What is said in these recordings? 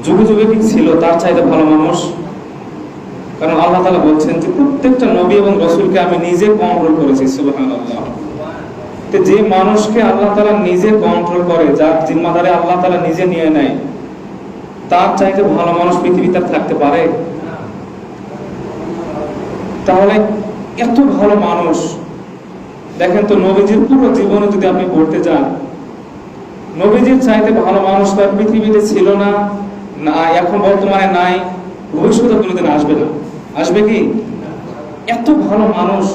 যুগে যুগে কি ছিল তার চাইতে ভালো মানুষ? কারণ আল্লাহ তাআলা বলছেন যে প্রত্যেকটা নবী এবং রাসূলকে আমি নিজে কন্ট্রোল করেছি। সুবহানাল্লাহ। তো যে মানুষকে আল্লাহ তাআলা নিজে কন্ট্রোল করে, যার জিম্মাদারি আল্লাহ তাআলা নিজে নিয়ে নেয়, তার চাইতে ভালো মানুষ পৃথিবীতে থাকতে পারে? তাহলে এত ভালো মানুষ, দেখেন তো নবীজির পুরো জীবনে যদি আপনি পড়তে যান, নবীজির চাইতে ভালো মানুষ তার পৃথিবীতে ছিল না, না এখন বর্তমানে নাই, ভবিষ্যতে কোনোদিন আসবে না। আসবে কি? এত ভালো মানুষ,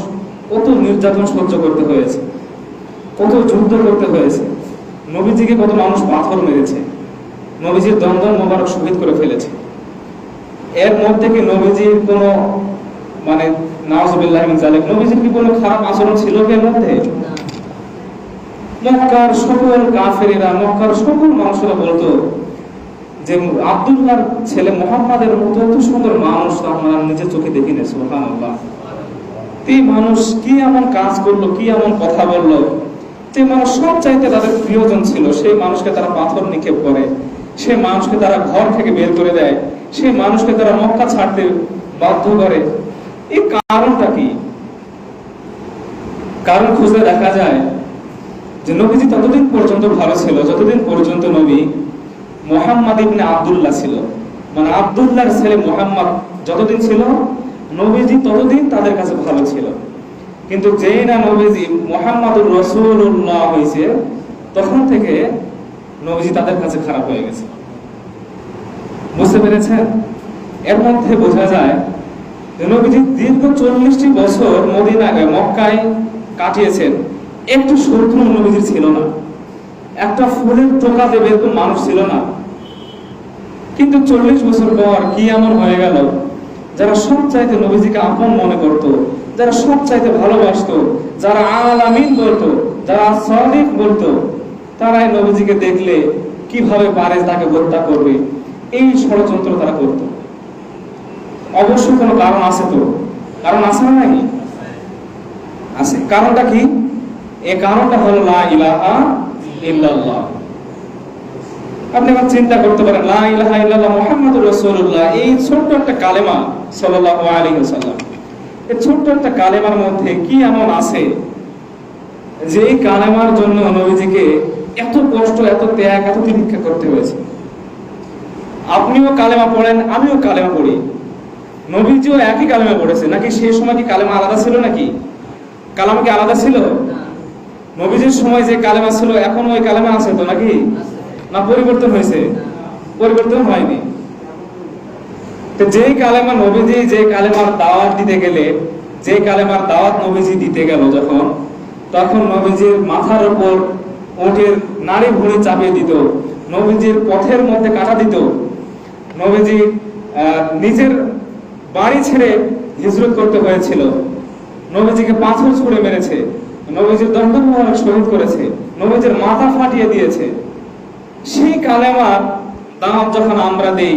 কত নির্যাতন সহ্য করতে হয়েছে, কত যুদ্ধ করতে হয়েছে, নবীজিকে কত মানুষ পাথর মেরেছে, নবীজির দন্দন মোবারক শহীদ করে ফেলেছে। এর মধ্যে কি নবীজির কোনো মানে নাউজুবিল্লাহি মিন যালিক, নবীজির কি কোনো খারাপ আচরণ ছিল কি এর মধ্যে? মক্কার সকল কাফেরেরা, মক্কার সকল মানুষরা বলতো যে আব্দুল্লাহর ছেলে মুহাম্মাদের মতো এত সুন্দর মানুষ তো আমরা নিজের চোখে দেখি না। সুবহানাল্লাহ। এই মানুষ কি এমন কাজ করলো, কি এমন কথা বললো, যে মানুষ সব চাইতে তাদের প্রিয়জন ছিল, সেই মানুষকে তারা পাথর নিক্ষেপ করে, সেই মানুষকে তারা ঘর থেকে বের করে দেয়, সেই মানুষকে তারা মক্কা ছাড়তে বাধ্য করে। এই কারণটা কি? কারণ খুঁজলে দেখা যায় যে নবীজি ততদিন পর্যন্ত ভালো ছিল যতদিন পর্যন্ত নবী মুহাম্মদ ইবনে আব্দুল্লাহ ছিল, মানে আব্দুল্লাহর ছেলে মুহাম্মদ যতদিন ছিল, নবীজি ততদিন তাদের কাছে ভালো ছিল। কিন্তু যেই না নবীজি মুহাম্মদুর রাসূলুল্লাহ হয়েছে, তখন থেকে নবীজি তাদের কাছে খারাপ হয়ে গেছে। বুঝতে পেরেছেন? এর মধ্যে বোঝা যায় যে নবীজি দীর্ঘ 40টি বছর মদিনায় মক্কায় কাটিয়েছেন, একটু শত্রু নবীজির ছিল না, একটা ফুলের টোকা দেবে এরকম মানুষ ছিল না। কিন্তু 40 বছর পর কি এমন হয়ে গেল, যারা সব চাইতে নবীজিকে আপন মনে করত, যারা সব চাইতে ভালোবাসতো, যারা আল আমিন বলতো, যারা সাদিক বলতো, তারাই নবীজিকে দেখলে কিভাবে পারে তাকে হত্যা করবে, এই ষড়যন্ত্র তারা করত। অবশ্যই কোনো কারণ আছে, তো কারণ আছে না নাকি? আছে। কারণটা কি? এই কারণটা হলো লা ইলাহা ইল্লাল্লাহ। আপনি এখন চিন্তা করতে পারেন, লা ইলাহা ইল্লাল্লাহ মুহাম্মাদুর রাসূলুল্লাহ, এই ছোট্ট একটা কালেমা, সাল্লাল্লাহু আলাইহি ওয়াসাল্লাম, এই ছোট্ট একটা কালেমার মধ্যে কি এমন আছে যে এই কালেমার জন্য নবীজিকে এত কষ্ট, এত ত্যাগ, এত তিতিক্ষা করতে হয়েছে? আপনিও কালেমা পড়েন, আমিও কালেমা পড়ি, নবীজিও একই কালেমা পড়েছে। নাকি সেই সময় কি কালেমা আলাদা ছিল? নাকি কালামা কি আলাদা ছিল? নবীজির সময় যে কালেমা ছিল এখন ওই কালেমা আছে তো নাকি? না পরিবর্তন হয়েছে? পরিবর্তন হয়নি। তো যেই কালেমা নবীজি, যে কালেমার দাওয়াত দিতে গেলে, যে কালেমার দাওয়াত নবীজি দিতে গেল যখন, তখন নবীজির মাথার উপর উটের নাড়ি ভুঁড়ি চাপিয়ে দিত, নবীজির পথের মধ্যে কাটা দিত, নবীজি নিজের বাড়ি ছেড়ে হিজরত করতে হয়েছিল, নবীজিকে পাথর ছুঁড়ে মেরেছে, নবীজির দণ্ড মোবারক শহীদ করেছে, নবীজির মাথা ফাটিয়ে দিয়েছে। সেই কালেমার দাওয়াত যখন আমরা দেই,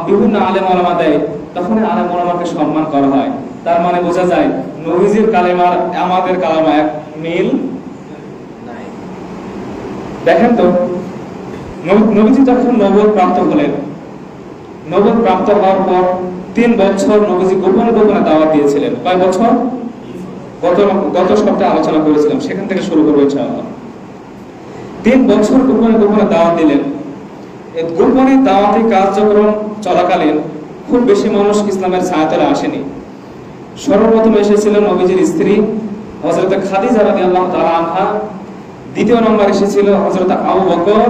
বিভিন্ন আলেম ওলামা দেয়, তখন আলেম ওলামাকে সম্মান করা হয়। তার মানে বোঝা যায় নবীজির কালেমার আমাদের কালেমা এক মিল নাই। দেখেন তো, নবীজি যখন নবুয়ত প্রাপ্ত হলেন, নবুয়ত প্রাপ্ত হওয়ার পর 3 বছর নবীজি গোপনে গোপনে দাওয়াত দিয়েছিলেন। কয় বছর? গত সপ্তাহে আলোচনা করেছিলাম, সেখান থেকে শুরু করবো ইনশাআল্লাহ। 3 বছর গোপনে গোপনে দাওয়াত দিলেন। এই গোপনে দাওয়াতি কার্যক্রম চলাকালীন খুব বেশি মানুষ ইসলামের ছায়াতলে আসেনি। সর্বপ্রথম এসেছিলেন নবীজির স্ত্রী হযরত খাদিজা রাদিয়াল্লাহু তাআলা আনহা, দ্বিতীয় নম্বর এসেছিল হযরত আবু বকর,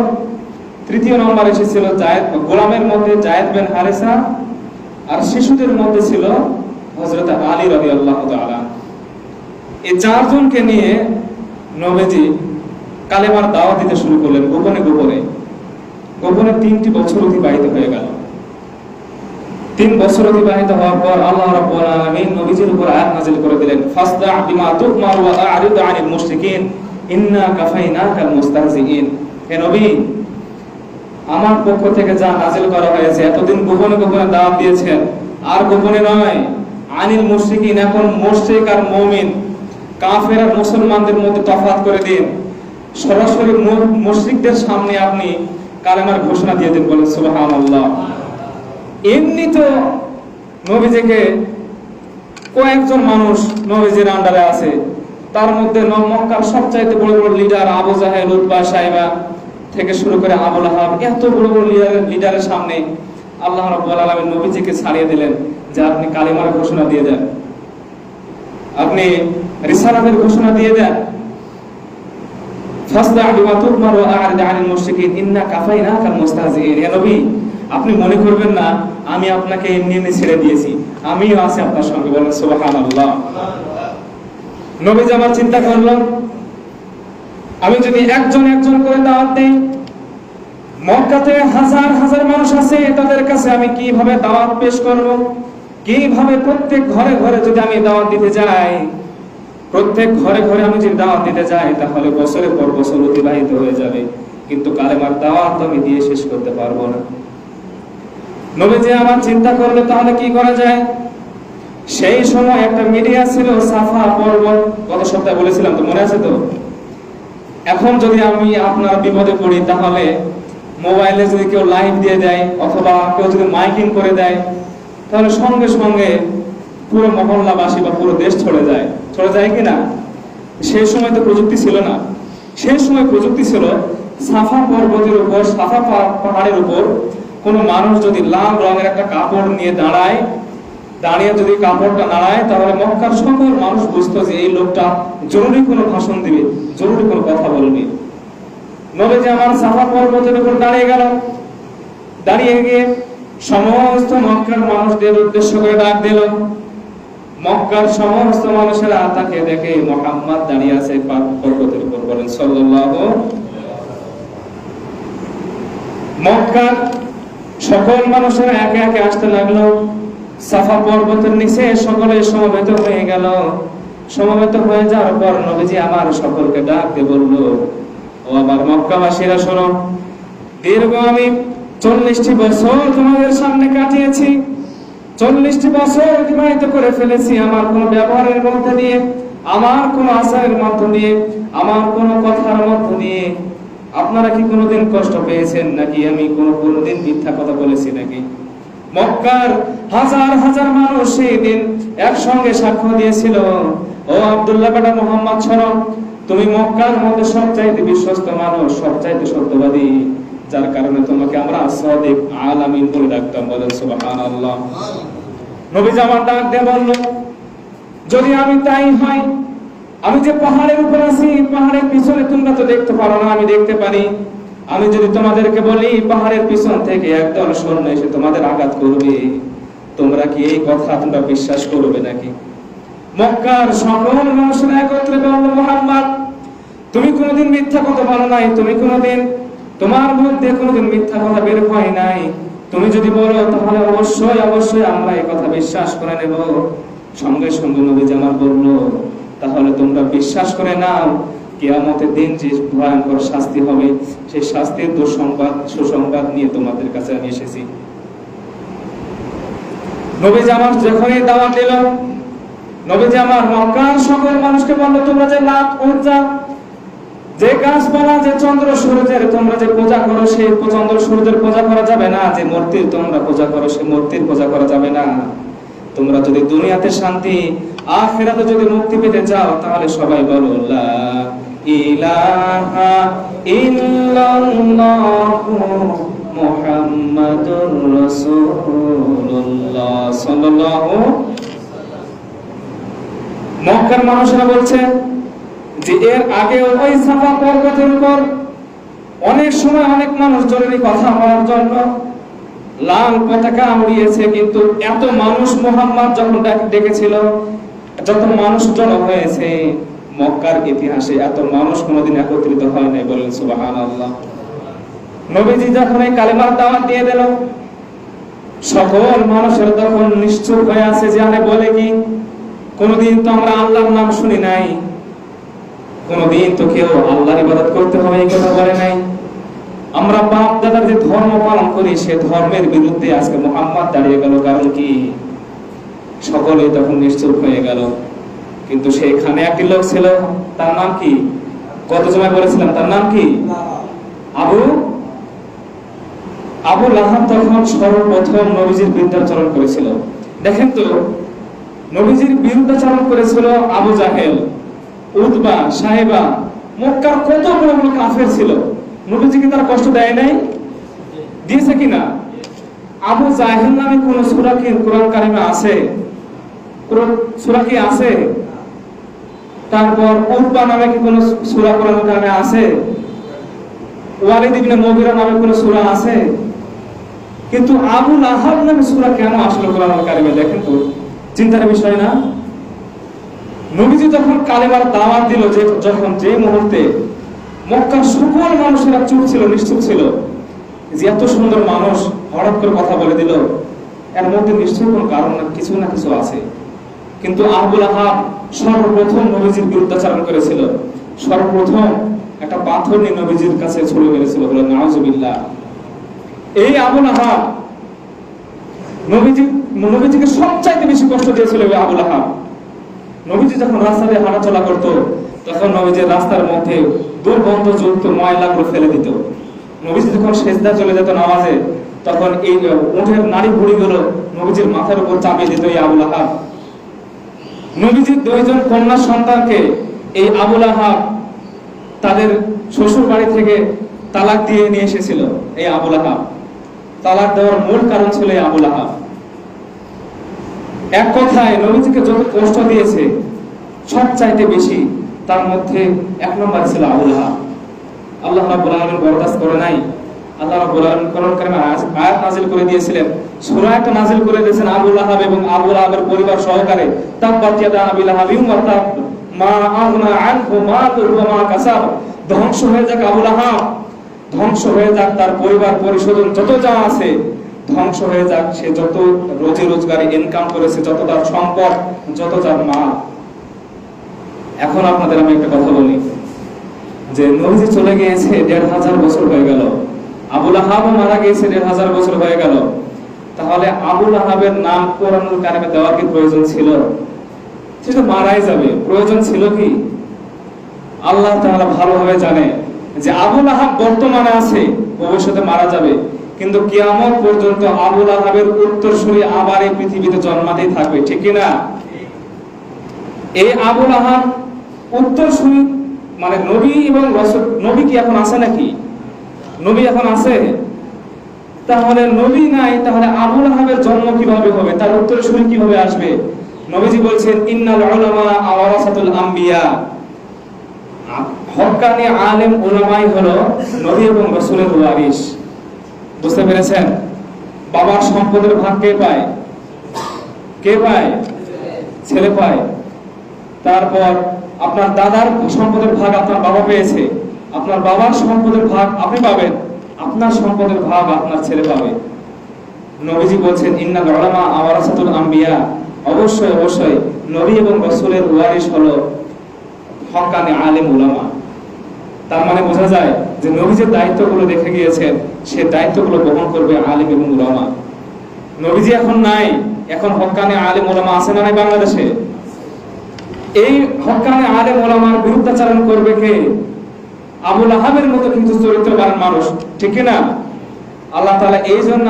তৃতীয় নম্বর এসেছিল জায়েদ, গোলামের মধ্যে জায়েদ বিন হারিসা, আর শিশুদের মধ্যে ছিল হযরত আলী রাদিয়াল্লাহু তাআলা। এই 4 জনকে নিয়ে নবীজি কালেমার দাওয়াত দিতে শুরু করলেন গোপনে গোপনে। গোপনে 3টি বছর অতিবাহিত হয়ে গেল। 3 বছর অতিবাহিত হওয়ার পর আল্লাহ রাব্বুল আলামিন নবীজির উপর আয়াত নাযিল করে দিলেন, ফাসদা বিমা তুমার ওয়া আ'রিদ আনিল মুশরিকিন ইন্না কাফাইনাকাল মুস্তাহজিইন। হে নবী, আমার পক্ষ থেকে যা নাযিল করা হয়েছে, এতদিন গোপনে গোপনে দাওয়াত দিয়েছেন, আর গোপনে নয়, আনিল মুশরিকিন, এখন মুশরিক আর মুমিন, কাফের আর মুসলমানদের মধ্যে তফাৎ করে দিন। সরাসরি মুশরিকদের সামনে আপনি কালেমার ঘোষণা দিয়ে দেন, বলেন সুবহানাল্লাহ। এমনি তো নবীজিকে কয়েকজন মানুষ নবীজির আন্ডারে আছে, তার মধ্যে মক্কার সবচাইতে বড় বড় লিডার আবু জাহেল, উতবা, সাইবা থেকে শুরু করে আবু লাহাব, এত বড় বড় লিডারের সামনে আল্লাহ রাব্বুল আলামিন নবীজিকে ছাড়িয়ে দিলেন যে আপনি কালেমার ঘোষণা দিয়ে দেন, আপনি রিসালাতের ঘোষণা দিয়ে দেন। ফাসদা বিমা তুমার ওয়া আ'রিদ আনিল মুশরিকিন ইন্না কাফাইনাকাল মুস্তাহজিইন। হে নবী, আপনি মনে করবেন না আমি আপনাকে এমনি এমনি ছেড়ে দিয়েছি, আমিও আছি আপনার সঙ্গে, বলেন সুবহানাল্লাহ। নবী আমার চিন্তা করলাম, আমি যদি একজন একজন করে দাওয়াত দেই, মক্কাতে হাজার হাজার মানুষ আছে, তাদের কাছে আমি কিভাবে দাওয়াত পেশ করব, কিভাবে প্রত্যেক ঘরে ঘরে যদি আমি দাওয়াত দিতে যাই, প্রত্যেক ঘরে ঘরে আমি যদি দাওয়াত দিতে যাই, তাহলে বছরের পর বছর অতিবাহিত হয়ে যাবে, কিন্তু কালেমার দাওয়াত আমি দিয়ে শেষ করতে পারবো না। নবীজি আমার চিন্তা করলো তাহলে কি করা যায়। সেই সময় একটা মিডিয়া ছিল, সাফা পর্বত, গত সপ্তাহে বলেছিলাম তো, মনে আছে তো? এখন যদি আমি আপনার বিপদে পড়ি, তাহলে মোবাইলে যদি কেউ লাইভ দিয়ে দেয় অথবা কেউ যদি মাইকিং করে দেয়, তাহলে সঙ্গে সঙ্গে পুরো মহল্লাবাসী বা পুরো দেশ ছড়ে যায় কিনা? সেই সময় তো প্রযুক্তি ছিল না। সেই সময় প্রযুক্তি ছিল সাফা পর্বতের উপর, সাফা পাহাড়ের উপর কোনো মানুষ যদি লাল রঙের একটা কাপড় নিয়ে দাঁড়িয়ে যদি কাপড়টা নাড়ায়, তাহলে মক্কার সকল মানুষ বুঝতো যে এই লোকটা জরুরি কোনো ভাষণ দিবে, জরুরি কোনো কথা বলবে। নবীজি আমার সাফা পর্বতের উপর দাঁড়িয়ে গিয়ে সমস্ত মক্কার মানুষদের উদ্দেশ্য করে ডাক দিল। মক্কার সমস্ত মানুষেরা তাকে দেখে মুহাম্মদ দাঁড়িয়ে আছে পর্বতের উপর, বলেন সাল্লাল্লাহু। মক্কার সকল মানুষেরা একে একে আসতে লাগলো। সাফা পর্বতের নিচে সকলে সমবেত হয়ে গেল। সমবেত হয়ে যাওয়ার পর নবীজি আমার সকলকে ডাক দিয়ে বলল, ও আমার মক্কাবাসীরা শোনো, দীর্ঘ আমি 40টি বছর তোমাদের সামনে কাটিয়েছি, 40টি বছর অতিবাহিত করে ফেলেছি আমার কোন ব্যবহারের মধ্যে দিয়ে, আমার কোন আচারের মধ্যে দিয়ে, আমার কোন কথার মধ্যে দিয়ে আপনারা কি কোনোদিন কষ্ট পেয়েছেন নাকি? আমি কোনোদিন মিথ্যা কথা বলেছি নাকি? মক্কার হাজার হাজার মানুষ সেই দিন একসঙ্গে সাক্ষ্য দিয়েছিল, ও আব্দুল্লাহ বেটা মুহাম্মদ, শোনো, তুমি মক্কার মধ্যে সবচাইতে বিশ্বস্ত মানুষ, সবচাইতে সত্যবাদী, যার কারণে তোমাকে আমরা সাদিক আল আমিন বলে ডাকতাম, বলেন সুবহানাল্লাহ। নবীজি আমার ডাক দিয়ে বলল, যদি আমি তাই হয়, আমি যে পাহাড়ের উপর আছি, পাহাড়ের পিছনে তোমরা তো দেখতে পারো না, আমি দেখতে পারি। আমি যদি তোমাদেরকে বলি পাহাড়ের পিছন থেকে একদল সৈন্য এসে তোমাদের আঘাত করবে, তোমরা কি এই কথা তোমরা বিশ্বাস করবে নাকি? মক্কার সকল মানুষেরা একত্রে বলল, মুহাম্মদ, তুমি কোনোদিন মিথ্যা কথা বলো নাই, তুমি কোনোদিন তোমার মধ্যে কোনোদিন মিথ্যা কথা বের হয় নাই, তুমি যদি বলো তাহলে অবশ্যই অবশ্যই আমরা এই কথা বিশ্বাস করে নেব। সঙ্গে সঙ্গে নবীজি আমার বলল, তাহলে তোমরা বিশ্বাস করে নাও, কিয়ামতের দিন যে ভয়ঙ্কর শাস্তি হবে, সেই শাস্তির সুসংবাদ নিয়ে তোমাদের কাছে আমি এসেছি। নবীজি আমার যখনই দাওয়াত দিল, নবীজি আমার মক্কার সকল মানুষকে বলল, তোমরা যে লাত, উজ্জা, যে গাছপালা, যে চন্দ্র সূর্যের তোমরা যে পূজা করো, সেই চন্দ্র সূর্যের পূজা করা যাবে না। যে মূর্তির তোমরা পূজা করো, সেই মূর্তির পূজা করা যাবে না। তোমরা যদি দুনিয়াতে শান্তি, আখিরাতে যদি মুক্তি পেতে চাও, তাহলে সবাই বলো লা ইলাহা ইল্লাল্লাহু মুহাম্মাদুর রাসূলুল্লাহ সাল্লাল্লাহু। মক্কার মানুষরা বলছে যে এর আগে ওই সাফা পর্বতের উপর অনেক সময় অনেক মানুষ জরুরি কথা বলার জন্য লাল পতাকা উড়িয়েছে, কিন্তু এত মানুষ মুহাম্মদ যখন ডেকেছিল, যত মানুষ জড়ো হয়েছে, মক্কার ইতিহাসে এত মানুষ কোনোদিন একত্রিত হয় নাই, বলেন সুবহানাল্লাহ। নবীজি যখন এই কালেমার দাওয়াত দিয়ে দিল, সকল মানুষের তখন নিশ্চুপ হয়ে আছে যে আরে বলে কি, কোনোদিন তো আমরা আল্লাহর নাম শুনি নাই, কোনোদিন তো কেউ আল্লাহর ইবাদত করতে হবে এই কথা বলে নাই, আমরা বাপ দাদার যে ধর্ম পালন করি সে ধর্মের বিরুদ্ধে আজকে মুহাম্মদ দাঁড়িয়ে গেল, কারণ কি? সকলে তখন নিশ্চুপ হয়ে গেল। কিন্তু সেখানে একটি লোক ছিল, তার নাম কি? গত সময় বলেছিলাম, তার নাম কি? আবু আবু লাহাব তখন সর্বপ্রথম নবীজির বিরুদ্ধাচরণ করেছিল। দেখেন তো, নবীজির বিরুদ্ধাচরণ করেছিল আবু জাহেল, উতবা, সাহেবা, মক্কার কত বড় বড় কাফের ছিল। নবীজিকে তারা কষ্ট দেয় নাই? দিয়েছে কিনা? আবু জাহেল নামে কোন সূরা কি কোরআন কারিমে আছে? কোন সূরা কি আছে? তারপর উতবা নামে কি কোন সূরা কোরআন কারিমে আছে? ওয়ালিদ ইবনে মুগীরা নামে কোন সূরা আছে? কিন্তু আবু লাহাব নামে সূরা কেন আসলো কোরআন কারিমে? দেখেন তো, চিন্তার বিষয় না? নবীজি যখন কালেমার দাওয়াত দিল, যে মুহূর্তে মক্কার সকল মানুষেরা চুপ ছিল, নিশ্চুপ ছিল, যে এত সুন্দর মানুষ হঠাৎ করে কথা বলে দিল, এর মধ্যে নিশ্চয়ই কোনো কারণ না কিছু আছে। কিন্তু আবু লাহাব সর্বপ্রথম নবীজির বিরুদ্ধাচরণ করেছিল। সর্বপ্রথম একটা পাথর নিয়ে নবীজির কাছে ছুড়ে মেরেছিল, বলে নাউজুবিল্লাহ। এই আবু লাহাব নবীজিকে সবচাইতে বেশি কষ্ট দিয়েছিল। আবু লাহাব নবীজি যখন রাস্তা দিয়ে হাঁটাচলা করতো, তখন নবীজির রাস্তার মধ্যে দুর্গন্ধযুক্ত ময়লাগুলো ফেলে দিত। নবীজি যখন সেজদা চলে যেত নামাজে, তখন এই উটের নাড়ি ভুঁড়িগুলো নবীজির মাথার উপর চাপিয়ে দিত এই আবু লাহাব। নবীজির 2 জন কন্যা সন্তানকে এই আবু লাহাব তাদের শ্বশুর বাড়ি থেকে তালাক দিয়ে নিয়ে এসেছিল। এই আবু লাহাব তালাক দেওয়ার মূল কারণ ছিল এই আবু লাহাব। এক কথায় নবীজিকে যত কষ্ট দিয়েছে, সবচাইতে বেশি তার মধ্যে 1 নম্বর ছিল আবু লাহাব। আল্লাহ রাব্বুল আলামিন বরদাস্ত করে নাই। আল্লাহ রাব্বুল আলামিন কোরআন কারিমে আয়াত নাযিল করে দিয়েছিলেন, সূরা একটা নাযিল করে দিয়েছেন আবু লাহাব এবং আবু লাহাবের পরিবার সহকারে। তাব্বাত ইয়াদা আবি লাহাবিন ওয়া তাব মা আগনা আনহু মালুহু ওয়া মা কাসাব। ধ্বংস হয়ে যাক আবু লাহাব, ধ্বংস হয়ে যাক তার পরিবার পরিষদ যত যা আছে, ধ্বংস হয়ে যাক সে যত রোজি রোজগারি ইনকাম করেছে, যত তার সম্পদ, যত তার মাল। এখন আপনাদের আমি একটা কথা বলি, যে নবীজি চলে গিয়েছে 1500 বছর হয়ে গেল, আবু লাহাব মারা গিয়েছে 1500 বছর হয়ে গেল। তাহলে আবু লাহাবের নাম কোরআনুল কারিমে দেওয়ার কি প্রয়োজন ছিল? সেটা মারাই যাবে, প্রয়োজন ছিল কি? আল্লাহ তাআলা ভালোভাবে জানে যে আবু লাহাব বর্তমানে আছে, ভবিষ্যতে মারা যাবে, কিন্তু কিয়ামত পর্যন্ত আবু লাহাবের উত্তরসূরি আবার এই পৃথিবীতে জন্মাতেই থাকবে, ঠিক কি না? এই আবু লাহাব উত্তরসূরি মানে নবী এবং রাসূল। নবী কি এখন আছে নাকি? নবী এখন আছে? তাহলে নবী নাই, তাহলে আবু লাহাবের জন্ম কিভাবে হবে? তার উত্তরসূরি কিভাবে আসবে? নবীজি বলছেন ইন্নাল উলামা ওয়ারাসাতুল আম্বিয়া। হক্কানি আলেম উলামাই হলো নবী এবং রাসূলের ওয়ারিস। বুঝতে পেরেছেন? বাবার সম্পদের ভাগ কে পায়? কে পায়? ছেলে পায়। তারপর আপনার দাদার সম্পদের ভাগ আপনার বাবা পেয়েছে, আপনার বাবার সম্পদের ভাগ আপনি পাবেন, আপনার সম্পদের ভাগ আপনার ছেলে পাবে। নবীজি বলছেন ইন্নাল উলামা ওয়ারাসাতুল আম্বিয়া। অবশ্যই অবশ্যই নবী এবং রাসূলের ওয়ারিস হলো হক্কানি আলেম উলামা। তার মানে বোঝা যায় যে নবী যে দায়িত্বগুলো দেখে গিয়েছেন, সে দায়িত্বগুলো বহন করবে আলেম এবং উলামা। নবীজি এখন নাই, এখন হক্কানি আলেম উলামা আছে না নাই বাংলাদেশে? এই হক্কানি আলেম উলামার বিরুদ্ধাচরণ করবে কে? আবু লাহাবের মতো কিন্তু চরিত্রবান মানুষ, ঠিক না? আল্লাহ তাআলা এই জন্য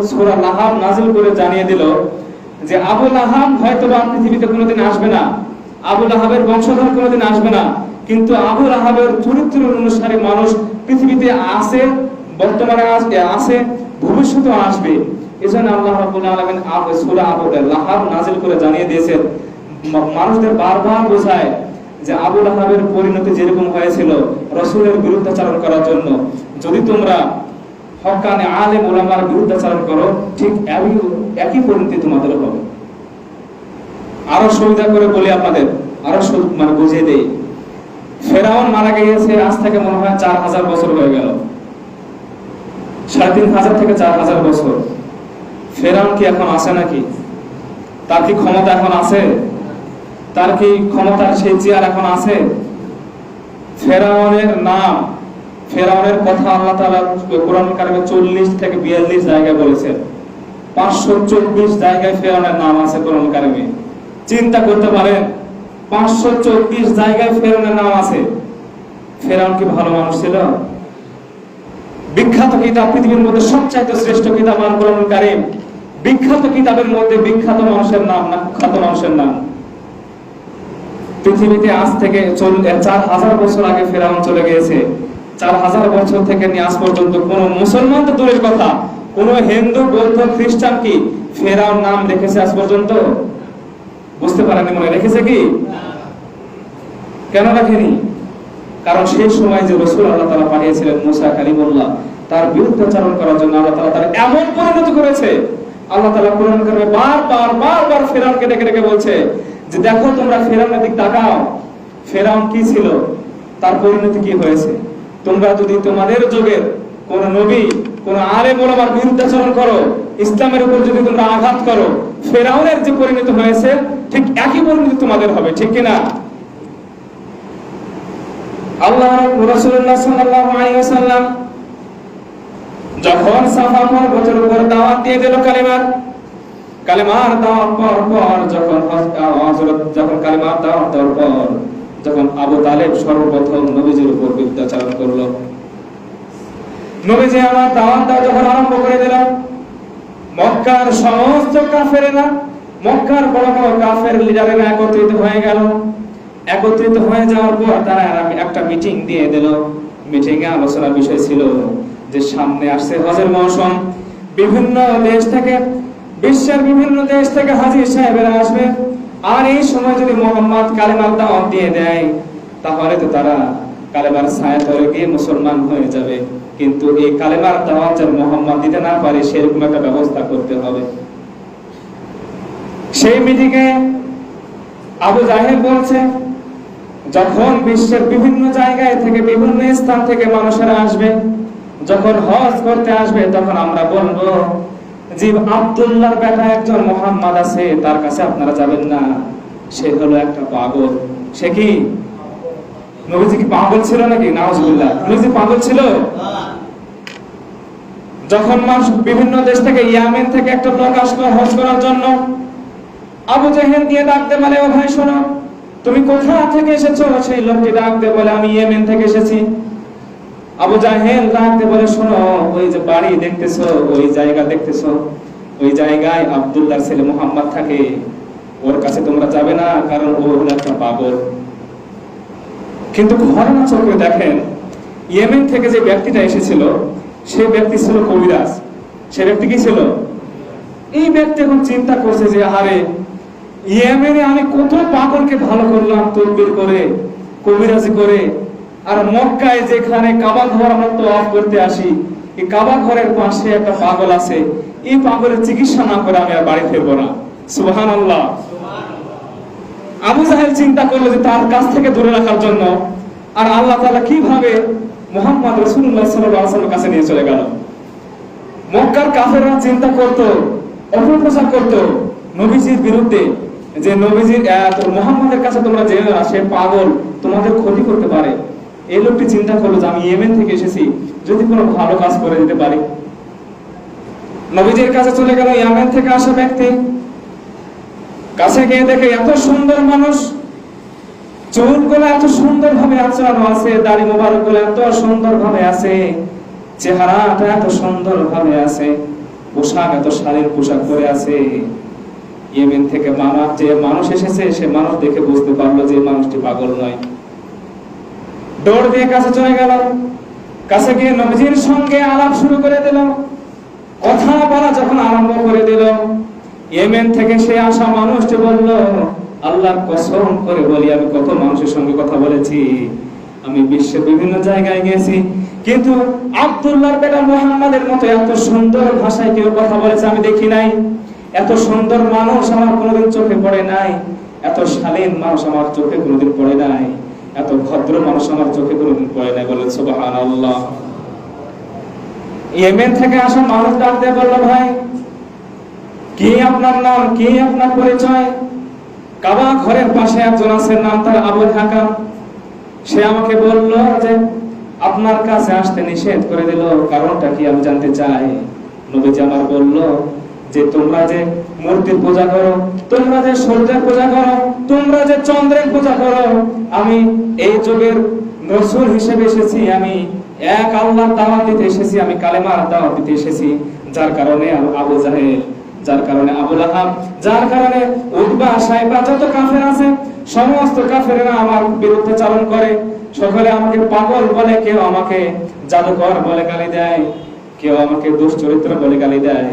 সূরা লাহাব নাযিল করে জানিয়ে দিল যে আবু লাহাব হয়তো বা পৃথিবীতে কোনোদিন আসবে না, আবু লাহাবের বংশধর কোনোদিন আসবে না, কিন্তু আবু লাহাবের চরিত্র অনুসারী মানুষ পৃথিবীতে আছে, বর্তমানে আছে, ভবিষ্যতেও আসবে। এজন্য আল্লাহ রাব্বুল আলামিন সূরা আবু লাহাব নাযিল করে জানিয়ে দিয়েছেন, মানুষদের বারবার বোঝায় যে আবু লাহাবের পরিণতি যেরকম হয়েছিল রাসূলের বিরুদ্ধাচরণ করার জন্য, যদি তোমরা হক্কানি আলেম উলামার বিরুদ্ধাচরণ করো, ঠিক একই পরিণতি তোমাদের হবে। আরো সুবিধা করে বলি আপনাদের, আরো মানে বুঝিয়ে দেই। ফেরাউন মারা গিয়েছে আজ থেকে মনে হয় 4000 বছর হয়ে গেল, 3500 থেকে 4000 বছর। ফেরাউন কি এখন আছে নাকি? তার কি ক্ষমতা এখন আছে? তার কি ক্ষমতার সেই চেয়ার এখন আছে? ফেরাউনের নাম, ফেরাউনের কথা আল্লাহ তাআলা কোরআন কারিমে 40 থেকে 42 জায়গায় বলেছেন। 524 জায়গায় ফেরাউনের নাম আছে কোরআন কারিমে। চিন্তা করতে পারেন, 524 জায়গায় ফেরাউনের নাম আছে। ফেরাউন কি ভালো মানুষ ছিল? বিখ্যাত কিতাব, পৃথিবীর মধ্যে সবচাইতে শ্রেষ্ঠ কিতাব আল কোরআনুল কারীম। বিখ্যাত কিতাবের মধ্যে বিখ্যাত মানুষের নাম না, খ্যাত মানুষের নাম। পৃথিবীতে আজ থেকে 4000 বছর আগে ফেরাউন চলে গিয়েছে। 4000 বছর থেকে নিয়ে আজ পর্যন্ত কোন মুসলমান তো দূরের কথা, কোন হিন্দু, বৌদ্ধ, খ্রিস্টান কি ফেরাউন নাম রেখেছে আজ পর্যন্ত? বুঝতে পারেনি মনে রেখেছে কি? কেন রাখেনি? কারণ সেই সময় যে রাসূল আল্লাহ তাআলা পাঠিয়েছিলেন মুসা কালিমুল্লাহ, তার বিরুদ্ধাচরণ করার জন্য আল্লাহ তাআলা তার এমন পরিণত করেছে। আল্লাহ তাআলা কোরআন কারিমে বারবার ফেরাউনকে ডেকে ডেকে বলছে যে দেখো তোমরা ফেরাউনের দিক তাকাও, ফেরাউন কি ছিল, তার পরিণতি কি হয়েছে। তোমরা যদি তোমাদের যুগের কোন নবী, কোন আলেম ওলামার বিরুদ্ধাচরণ করো, ইসলামের উপর যদি তোমরা আঘাত করো, ফেরাউনের যে পরিণতি হয়েছে ঠিক একই পরিণতি তোমাদের হবে, ঠিক কিনা? আল্লাহ রাসূলুল্লাহ সাল্লাল্লাহু আলাইহি ওয়াসাল্লাম যখন সাফা পর্বতের উপর দাওয়াত দিয়ে দিল কালেমার দাওয়াত পর যখন কালেমার দাওয়াত দেওয়ার পর যখন আবু তালেব সর্বপ্রথম নবীজির উপর বিরুদ্ধাচরণ করলো, নবীজি আমার দাওয়াত দেওয়া যখন আরম্ভ করে দিল, মক্কার সমস্ত কাফেরেরা, মক্কার বড় বড় কাফের লিডারেরা একত্রিত হয়ে গেল। একত্রিত হয়ে যাওয়ার পর তারা একটা মিটিং দিয়ে দিল। মিটিং এ আলোচনার বিষয় ছিল যে সামনে আসছে হজের মৌসুম, বিভিন্ন দেশ থেকে, বিশ্বের বিভিন্ন দেশ থেকে হাজী সাহেবেরা আসবে। আর এই সময় যদি মুহাম্মদ কালেমার দাওয়াত দিয়ে দেয় তাহলে তো তারা কালেমার ছায়া তলে গিয়ে মুসলমান হয়ে যাবে। কিন্তু এই কালেমার দাওয়াত যেন মুহাম্মদ দিতে না পারে সেরকম একটা ব্যবস্থা করতে হবে। সেই মিটিংয়ে আবু জাহেল বলছে, যখন বিশ্বের বিভিন্ন জায়গায় থেকে, বিভিন্ন স্থান থেকে মানুষেরা আসবে, যখন হজ করতে আসবে, তখন আমরা বলবো যে আব্দুল্লাহর বেটা একজন মুহাম্মদ আছে, তার কাছে আপনারা যাবেন না, সে হলো একটা পাগল। সে কি? নবীজি কি পাগল ছিল নাকি? নাউজুবিল্লাহ, নবীজি পাগল ছিল? যখন মানুষ বিভিন্ন দেশ থেকে, ইয়ামেন থেকে একটা লোক আসলো হজ করার জন্য, আবু জাহেল দিয়ে ডাকতে বলে, ও ভাই শোনো, তুমি কোথা থেকে এসেছো? সেই লোকটি ডাকতে বলে, আমি ইয়েমেন থেকে এসেছি। আবু জাহেল ডাকতে বলে, শোনো, ওই যে বাড়ি দেখতেছো, ওই জায়গা দেখতেছো, ওই জায়গায় আব্দুল্লাহর ছেলে মুহাম্মদ থাকে, ওর কাছে তোমরা যাবে না, কারণ ও হলো একটা পাগল। কিন্তু ঘটনা চক্রে দেখেন, ইয়েমেন থেকে যে ব্যক্তিটা এসেছিল, সে ব্যক্তি ছিল কবিরাজ। সে ব্যক্তি কি ছিল? এই ব্যক্তি এখন চিন্তা করছে যে আরে ইয়েমেনে আমি কত পাগলকে ভালো করলাম তদবির করে, কবিরাজি করে, আর মক্কায় যেখানে কাবা ঘর আমরা তওয়াফ করতে আসি, এই কাবা ঘরের পাশে একটা পাগল আছে, এই পাগলের চিকিৎসা না করে আমি আর বাড়ি ফিরবো না। সুবহানাল্লাহ। আবু জাহেল চিন্তা করলো যে তার কাছ থেকে দূরে রাখার জন্য, আর আল্লাহ তাআলা কিভাবে মুহাম্মদ রাসূলুল্লাহ সাল্লাল্লাহু আলাইহি ওয়াসাল্লামের কাছে নিয়ে চলে গেল। মক্কার কাফেররা চিন্তা করত, অপপ্রচার করত নবীজির বিরুদ্ধে, যে নবীজির মুহাম্মদের কাছে তোমরা জেনে না, সে পাগল, তোমাদের ক্ষতি করতে পারে। এই লোকটি চিন্তা করলো যে আমি ইয়েমেন থেকে এসেছি, যদি কোনো ভালো কাজ করে দিতে পারি। নবীজির কাছে চলে গেল ইয়েমেন থেকে আসা ব্যক্তি। কাছে গিয়ে দেখে এত সুন্দর মানুষ, চুলগুলো এত সুন্দর ভাবে আঁচড়ানো আছে, দাড়ি মোবারক গুলো এত সুন্দর ভাবে আছে, চেহারাটা এত সুন্দর ভাবে আছে, পোশাক এত শালীন পোশাক পরে আছে। ইয়েমেন থেকে যে মানুষ এসেছে, সে মানুষ দেখে বুঝতে পারলো যে মানুষটি পাগল নয়। দৌড় দিয়ে কাছে চলে গেল। কাছে গিয়ে নবীজির সঙ্গে আলাপ শুরু করে দিল। কথা বলা যখন আরম্ভ করে দিল, ইয়েমেন থেকে সে আসা মানুষটি বলল, আল্লাহর কসম করে বলি, আমি কত মানুষের সঙ্গে কথা বলেছি, আমি বিশ্বের বিভিন্ন জায়গায় গেছি, কিন্তু আব্দুল্লাহর বেটা মুহাম্মাদের মতো এত সুন্দর ভাষায় কেউ কথা বলেছে আমি দেখি নাই। এত সুন্দর মানুষ আমার কোনোদিন চোখে পড়ে নাই, এত শালীন মানুষ আমার চোখে কোনোদিন পড়ে নাই, এত ভদ্র মানুষ আমার চোখে কোনোদিন পড়ে নাই। বলেন সুবহানাল্লাহ। ইয়েমেন থেকে আসা মানুষ ডাকতে বলল, ভাই কি আপনার নাম, কি আপনার পরিচয়? কাবা ঘরের পাশে একজন আছে, নাম তার আবু হাকাম। সে আমাকে বলল যে আপনার কাছে আসতে নিষেধ করে দিল, কারণটা কি আমি জানতে চাই। নবীজি আমার বলল যে তোমরা যে মূর্তির পূজা করো, তোমরা যে সূর্যের পূজা করো, তোমরা যে চন্দ্রের পূজা করো, আমি এই যুগের রাসূল হিসেবে এসেছি, আমি এক আল্লাহর দাওয়াত দিতে এসেছি, আমি কালেমার দাওয়াত দিতে এসেছি, যার কারণে আবু জাহেল, যার কারণে আবু লাহাব, যার কারণে উতবা সাইবা যত কাফের আছে সমস্ত কাফেররা আমার বিরুদ্ধে চালন করে। সকলে আমাকে পাগল বলে, কেউ আমাকে জাদুকর বলে গালি দেয়, কেউ আমাকে দুশ্চরিত্র বলে গালি দেয়।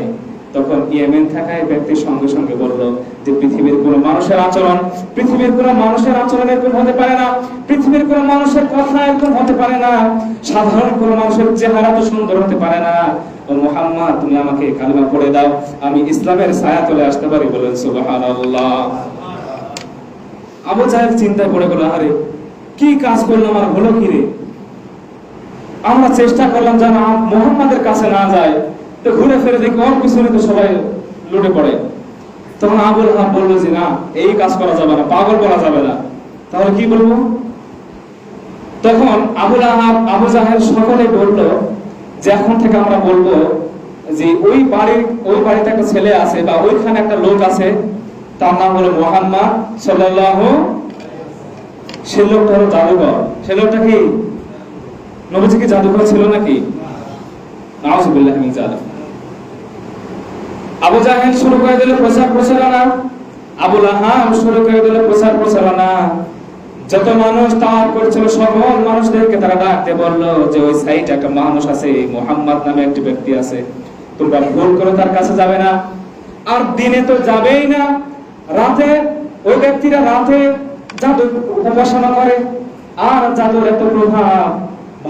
তখন ইয়েমেন থাকা এক ব্যক্তি সঙ্গে সঙ্গে বলল যে পৃথিবীর কোন মানুষের আচরণ, পৃথিবীর কোন মানুষের আচরণ এরকম হতে পারে না, পৃথিবীর কোন মানুষের কথা এরকম হতে পারে না, সাধারণ কোন মানুষের চেহারা তো সুন্দর হতে পারে না। ও মুহাম্মদ, তুমি আমাকে কালিমা পড়ে দাও, আমি ইসলামের ছায়া তলে আসতে পারি। বলেন সুবহানাল্লাহ। আবু জাহেল চিন্তায় পড়ে গেল, আরে কি কাজ করলাম, আর হলো কি রে? আমরা চেষ্টা করলাম যেন মুহাম্মাদের কাছে না যায়, তো ঘুরে ফিরে দেখি ওর পিছনে তো সবাই লুটে পড়ে। তখন আবু লাহাব বললো যে না, এই কাজ করা যাবে না, পাগল বলা যাবে না। তাহলে কি বলবো? তখন আবু লাহাব, আবু জাহেল সকলে বললো যে এখন থেকে আমরা বলবো যে ওই বাড়িতে একটা ছেলে আছে বা ওইখানে একটা লোক আছে, তার নাম হলো মুহাম্মদ সাল্লাল্লাহু। সে লোকটা হলো জাদুকর। সে লোকটা কি নবীজি কি জাদুকর ছিল নাকি? নাউযুবিল্লাহি মিন যালিক। আবু জাহেল শুরু করে দিল প্রচার প্রচারণা, আবু লাহাব শুরু করে দিল প্রচার প্রচারণা। যত মানুষ তাওয়াফ করছিল সকল মানুষদেরকে তারা ডাকতে বললো যে ওই সাইটে একটা মানুষ আছে, মুহাম্মদ নামে একটা ব্যক্তি আছে, তোমরা ভুল করে তার কাছে যাবে না। আর দিনে তো যাবেই না, রাতে ওই ব্যক্তিরা রাতে জাদু উপাসনা করে, আর জাদুর এত প্রভাব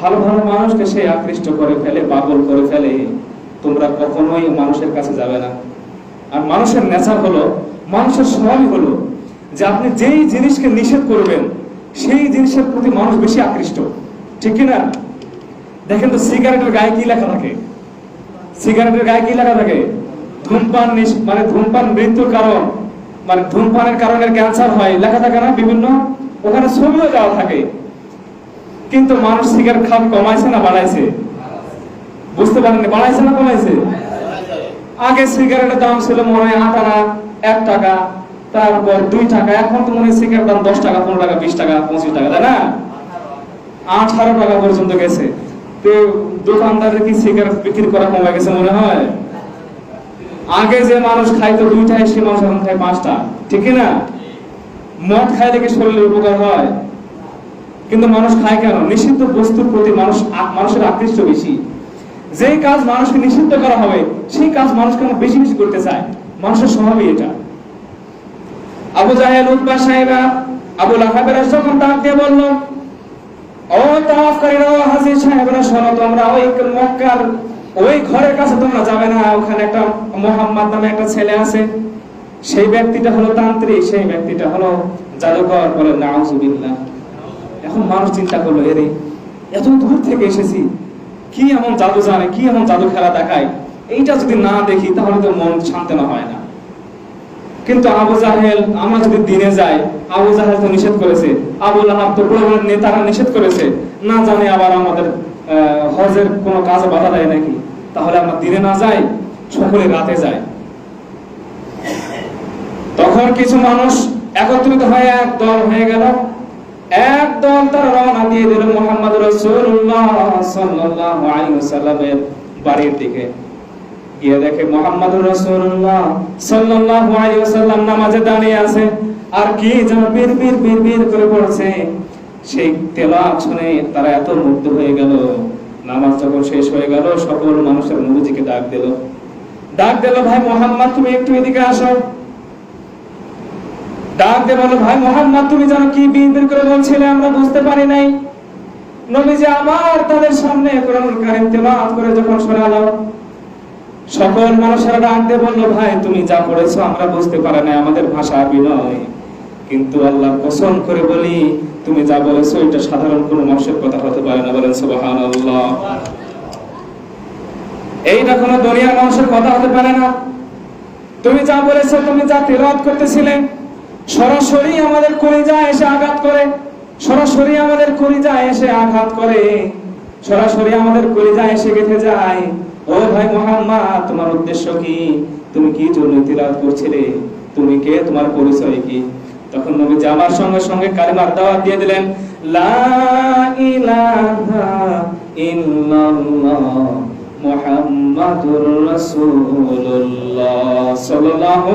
ভালো ভালো মানুষকে সে আকৃষ্ট করে ফেলে, পাগল করে ফেলে। তোমরা কখনোই মানুষের কাছে যাবে না। আর মানুষের নেচার হলো, মানুষের স্বভাবই হলো যে আপনি যেই জিনিসকে নিষেধ করবেন সেই জিনিসের প্রতি মানুষ বেশি আকৃষ্ট, ঠিক কিনা? দেখেন তো সিগারেটের গায়ে কি লেখা থাকে? সিগারেটের গায়ে কি লেখা থাকে? ধূমপান মানে ধূমপান মৃত্যুর কারণ, মানে ধূমপানের কারণে ক্যান্সার হয়, লেখা থাকে না বিভিন্ন? ওখানে ছবিও দেওয়া থাকে। কিন্তু মানুষ সিগারেট খাওয়া কমাইছে না বাড়াইছে? বুঝতে পারেননি, বাড়াইছে না কমাইছে? আগে সিগারেটের দাম ছিল মনে হয় 8 আনা, 1 টাকা, তারপর 2 টাকা, এখন তো মনে হয় সিগারেটের দাম 10 টাকা, 15 টাকা, 20 টাকা, 25 টাকা, তাই না? 18 টাকা পর্যন্ত গেছে। তো দোকানদারের কি সিগারেট বিক্রি করা কমে গেছে মনে হয়? আগে যে মানুষ খাইতো 2টায়, সে মানুষ এখন খায় 5টা, ঠিক না? মদ খাইলে কি শরীরের উপকার হয়? কিন্তু মানুষ খায় কেন? নিষিদ্ধ বস্তুর প্রতি মানুষের আকৃষ্ট বেশি। যেই কাজ মানুষকে নিষিদ্ধ করা হবে সেই কাজ মানুষ কেন বেশি বেশি করতে চায়, মানুষের স্বভাবই এটা। আবু জাহেল, উতবা সাইবা, আবু লাহাবের যখন ডাক দিয়ে বলল, ও তাওয়াফকারীরা, ও হাজী সাহেবরা, শোনো, তোমরা ওই মক্কার ওই ঘরের কাছে তোমরা যাবে না। ওখানে একটা মুহাম্মদ নামে একটা ছেলে আছে, সেই ব্যক্তিটা হলো তান্ত্রিক, সেই ব্যক্তিটা হলো জাদুকর। বলে নাউযুবিল্লাহ। এখন মানুষ চিন্তা করলো, এরে এত দূর থেকে এসেছি, কি এমন জাদু জানে, কি এমন জাদু খেলা দেখায়, এইটা যদি না দেখি তাহলে তো মন সান্ত্বনা হয় না। কিন্তু আবু জাহেল, আমরা যদি দিনে যাই, আবু জাহেল তো নিষেধ করেছে, আবু লাহাব তো বড় বড় নেতারা নিষেধ করেছে, না জানে আবার আমাদের হজের কোনো কাজে বাধা দেয় নাকি? তাহলে আমরা দিনে না যাই, সকলে রাতে যায়। তখন কিছু মানুষ একত্রিত হয়ে এক দল হয়ে গেল, এক দল তারা রওনা দিয়ে দিল মুহাম্মদ রাসূলুল্লাহ সাল্লাল্লাহু আলাইহি ওয়াসাল্লামের বাড়ির দিকে। গিয়ে দেখে মুহাম্মদ রাসূলুল্লাহ সাল্লাল্লাহু আলাইহি ওয়াসাল্লাম নামাজে দাঁড়িয়ে আছে, আর কি যেন বিড়বিড় করে পড়ছে। সেই তেলাওয়াত শুনে তারা এত মুগ্ধ হয়ে গেল। নামাজ যখন শেষ হয়ে গেল, সকল মানুষের নবীজিকে ডাক দিল, ভাই মুহাম্মদ, তুমি একটু এদিকে আসো। ডাক দিয়ে বলো, ভাই মুহাম্মদ, তুমি জানো কি বিড়বিড় করে বলছিলে, আমরা বুঝতে পারি নাই। নবীজি আবার তাদের সামনে কোরআনুল কারীম তেলাওয়াত করে যখন শোনালো, সকল মানুষেরা ডাক দিয়ে বলল, ভাই তুমি যা পড়েছো আমরা বুঝতে পারি নাই, আমাদের ভাষা আরবি নয়, কিন্তু আল্লাহর কসম করে বলি তুমি যা বলেছো এটা সাধারণ কোনো মানুষের কথা হতে পারে না। বলেন সুবহানাল্লাহ। এইটা কোনো দুনিয়ার মানুষের কথা হতে পারে না। তুমি যা বলেছো, তুমি যা তেলাওয়াত করতেছিলে, সরাসরি আমাদের কলিজায় এসে আঘাত করে, সরাসরি আমাদের কলিজায় এসে আঘাত করে, সরাসরি আমাদের কলিজায় এসে গেঁথে যায়। ও ভাই মুহাম্মদ, তোমার উদ্দেশ্য কি? তুমি কি জন্য তিলাওয়াত করছিলে? তুমি কে? তোমার পরিচয় কি? তখন নবীজি আমার সঙ্গে সঙ্গে কালিমার দাওয়াত দিয়ে দিলেন, লা ইলাহা ইল্লাল্লাহ মুহাম্মাদুর রাসূলুল্লাহ সাল্লাল্লাহু।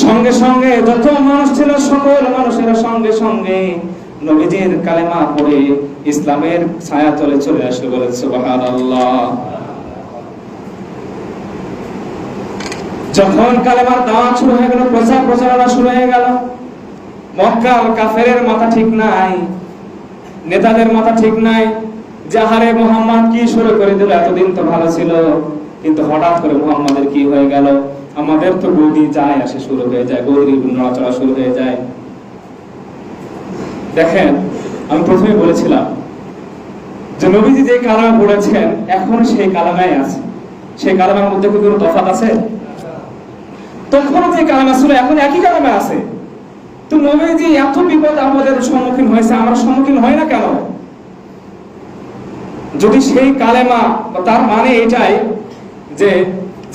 সঙ্গে সঙ্গে যত মানুষ ছিল সকল মানুষের সঙ্গে সঙ্গে নবীজির কালেমা পড়ে ইসলামের ছায়া তলে চলে আসলো। বলেন সুবহানাল্লাহ। যখন কালেমার দাওয়াত শুরু হয়ে গেল, প্রচার প্রচারণা শুরু হয়ে গেল, মক্কার কাফেরের মাথা ঠিক নাই, নেতাদের মাথা ঠিক নাই, যাহারে মুহাম্মদ কি শুরু করে দিল, এতদিন তো ভালো ছিল, কিন্তু হঠাৎ করে মুহাম্মাদের কি হয়ে গেল? আমাদের তো গদি যায় আসে শুরু হয়ে যায়, গদির নড়াচড়া শুরু হয়ে যায়। দেখেন, আমি প্রথমে বলেছিলাম যে নবীজি যে কালামা পড়েছেন এখন সেই কালামাই আছে। সেই কালামার মধ্যে কি কোনো তফাৎ আছে? তখন যে কালামা ছিল এখন একই কালামা আছে। তো নবীজি এত বিপদ আপদের সম্মুখীন হয়েছে, আমরা সম্মুখীন হয় না কেন? যদি সেই কালেমা, তার মানে এটাই যে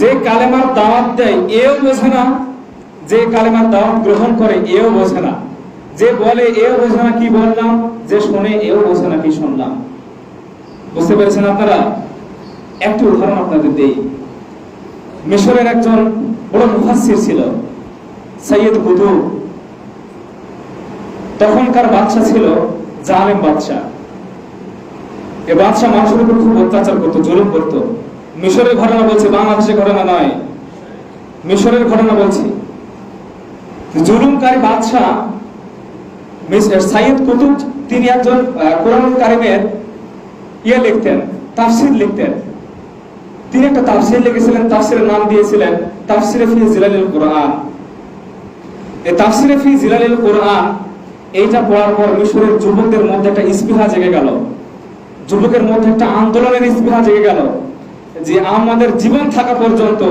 যে কালেমার দাওয়াত দেয় এও বোঝে না, যে কালেমার দাওয়াত গ্রহণ করে এও বোঝে না, যে বলে এও বোঝে না কি বললাম, যে শুনে এও বোঝে না কি শুনলাম। বুঝতে পেরেছেন আপনারা? একটু উদাহরণ আপনাদের দেই। মিশরের একজন বড় মুফাসসির ছিল সৈয়দ কুতুব। তখনকার বাদশা ছিল জালেম বাদশা। এই বাদশা মানুষের উপর খুব অত্যাচার করতো, জুলুম করতো। মিশরের ঘটনা বলছি, বাংলাদেশের ঘটনা নয়, মিশরের ঘটনা বলছি। জুলুমকারী বাদশা সৈয়দ কুতুব, তিনি একজন কোরআনুল কারীমের লিখতেন, তাফসীর লিখতেন। তিনি একটা তাফসীর লিখেছিলেন, তাফসীরের নাম দিয়েছিলেন তাফসীরে ফি জিলালিল কোরআন। এই তাফসীরে ফি জিলালিল কোরআন এইটা পড়ার পর মিশরের যুবকদের মধ্যে একটা ইস্পিহা জেগে গেল, যুবকের মধ্যে একটা আন্দোলনের ইস্পিহা জেগে গেল যে আমাদের জীবন থাকা পর্যন্ত